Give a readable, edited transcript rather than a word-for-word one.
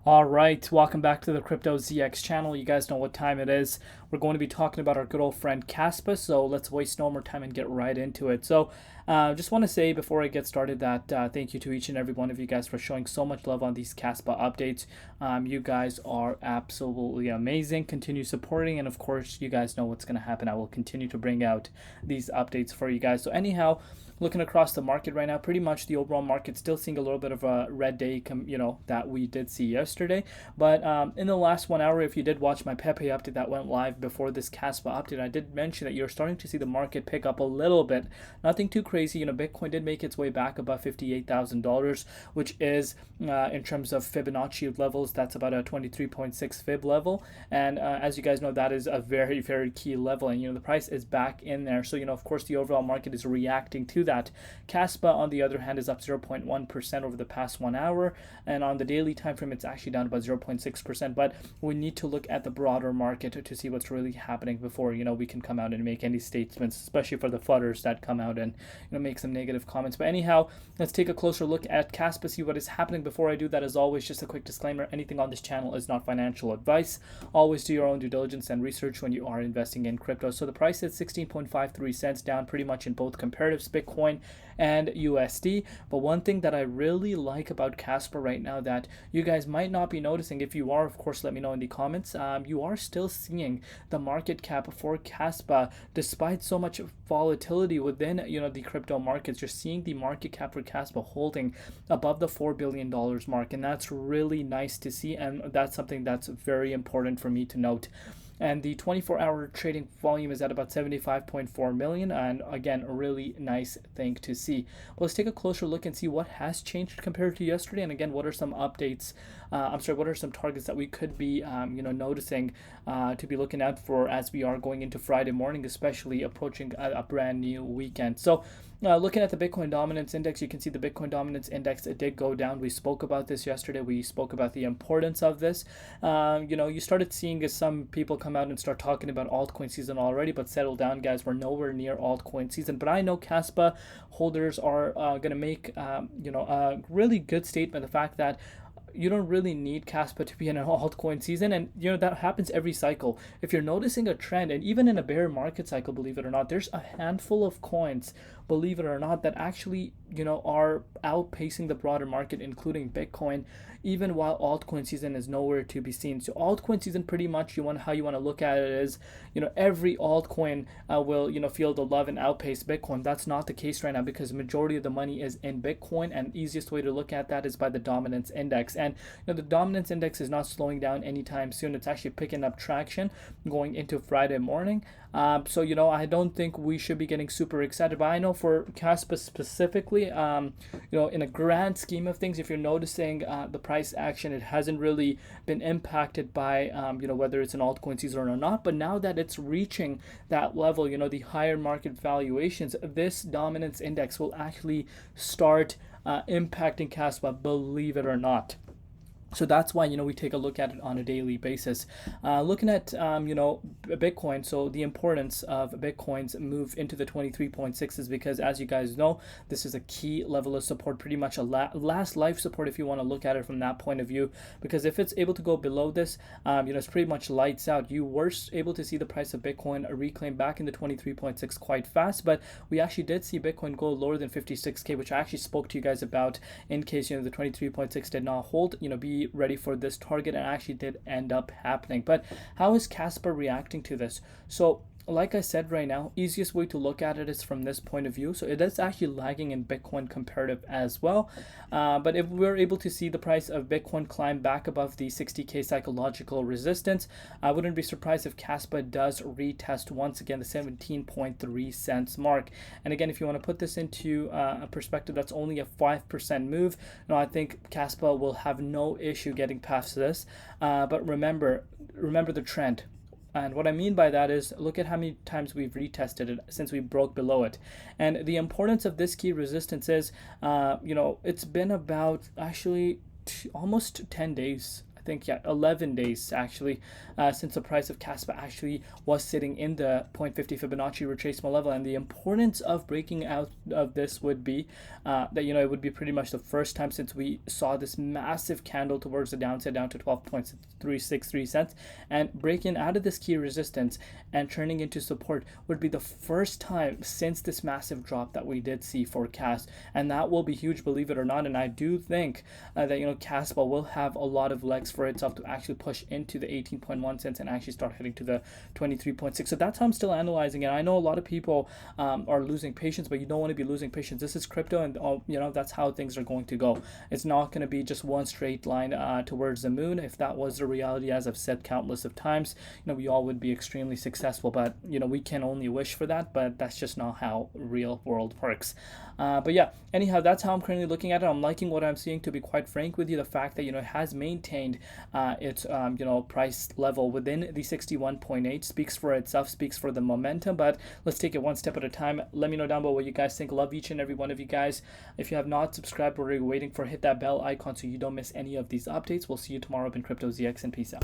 All right, welcome back to the Crypto ZX channel. You guys know what time it is. We're going to be talking about our good old friend Caspa, so let's waste no more time and get right into it. Just want to say before I get started that thank you to each and every one of you guys for showing so much love on these Caspa updates. You guys are absolutely amazing. Continue supporting, and of course, you guys know what's going to happen. I will continue to bring out these updates for you guys. So anyhow, looking across the market right now, pretty much the overall market still seeing a little bit of a red day, that we did see yesterday. But in the last 1 hour, if you did watch my Pepe update that went live before this Caspa update, I did mention that you're starting to see the market pick up a little bit. Nothing too crazy. Bitcoin did make its way back above $58,000, which is in terms of Fibonacci levels, that's about a 23.6 Fib level. And as you guys know, that is a very, very key level. And the price is back in there. So of course, the overall market is reacting to that. Caspa, on the other hand, is up 0.1% over the past 1 hour, and on the daily time frame, it's actually down about 0.6%. But we need to look at the broader market to see what's really happening before we can come out and make any statements, especially for the fudders that come out and make some negative comments. But anyhow, let's take a closer look at Caspa, see what is happening. Before I do that, as always, just a quick disclaimer: anything on this channel is not financial advice. Always do your own due diligence and research when you are investing in crypto. So the price is 16.53 cents, down pretty much in both comparatives, Bitcoin and USD. But one thing that I really like about Caspa right now that you guys might not be noticing, if you are, of course, let me know in the comments. You are still seeing the market cap for Caspa, despite so much volatility within the crypto markets. You're seeing the market cap for Caspa holding above the $4 billion mark, and that's really nice to see, and that's something that's very important for me to note. And the 24-hour trading volume is at about 75.4 million, and again, a really nice thing to see. Well, let's take a closer look and see what has changed compared to yesterday, and again, what are some updates, what are some targets that we could be noticing to be looking out for as we are going into Friday morning, especially approaching a brand new weekend. Looking at the Bitcoin Dominance Index, you can see the Bitcoin Dominance Index, it did go down. We spoke about this yesterday. We spoke about the importance of this. You started seeing some people come out and start talking about altcoin season already, but settle down, guys. We're nowhere near altcoin season. But I know Caspa holders are going to make, a really good statement. The fact that you don't really need Caspa to be in an altcoin season, and that happens every cycle. If you're noticing a trend, and even in a bear market cycle, believe it or not, there's a handful of coins, believe it or not, that actually are outpacing the broader market, including Bitcoin, even while altcoin season is nowhere to be seen. So altcoin season, pretty much, how you want to look at it is, every altcoin will feel the love and outpace Bitcoin. That's not the case right now, because the majority of the money is in Bitcoin, and the easiest way to look at that is by the dominance index. And the dominance index is not slowing down anytime soon. It's actually picking up traction going into Friday morning. I don't think we should be getting super excited, but I know for Caspa specifically, in a grand scheme of things, if you're noticing the price action, it hasn't really been impacted by whether it's an altcoin season or not. But now that it's reaching that level, the higher market valuations, this dominance index will actually start impacting Caspa, believe it or not. So that's why we take a look at it on a daily basis. Looking at Bitcoin, so the importance of Bitcoin's move into the 23.6 is because, as you guys know, this is a key level of support, pretty much a last life support if you want to look at it from that point of view. Because if it's able to go below this, it's pretty much lights out. You were able to see the price of Bitcoin reclaim back in the 23.6 quite fast, but we actually did see Bitcoin go lower than 56k, which I actually spoke to you guys about in case the 23.6 did not hold. Be ready for this target, and actually did end up happening. But how is Caspa reacting to this? So like I said, right now, easiest way to look at it is from this point of view. So it is actually lagging in Bitcoin comparative as well. But if we're able to see the price of Bitcoin climb back above the 60k psychological resistance, I wouldn't be surprised if Caspa does retest once again the 17.3 cents mark. And again, if you want to put this into a perspective, that's only a 5% move. I think Caspa will have no issue getting past this. But remember the trend. And what I mean by that is, look at how many times we've retested it since we broke below it. And the importance of this key resistance is, it's been about actually almost 10 days. think, yeah, 11 days actually, since the price of Caspa actually was sitting in the 0.50 Fibonacci retracement level. And the importance of breaking out of this would be that, it would be pretty much the first time since we saw this massive candle towards the downside down to 12.363 cents, and breaking out of this key resistance and turning into support would be the first time since this massive drop that we did see forecast. And that will be huge, believe it or not. And I do think that, Caspa will have a lot of legs for itself to actually push into the 18.1 cents and actually start heading to the 23.6. So that's how I'm still analyzing it. I know a lot of people are losing patience, but you don't want to be losing patience. This is crypto, and that's how things are going to go. It's not going to be just one straight line towards the moon. If that was the reality, as I've said countless of times, we all would be extremely successful. But we can only wish for that, but that's just not how real world works. But yeah, anyhow, that's how I'm currently looking at it. I'm liking what I'm seeing, to be quite frank with you. The fact that it has maintained its price level within the 61.8 speaks for itself, speaks for the momentum. But let's take it one step at a time. Let me know down below what you guys think. Love each and every one of you guys. If you have not subscribed, what are you waiting for? Hit that bell icon so you don't miss any of these updates. We'll see you tomorrow up in Crypto ZX, and peace out.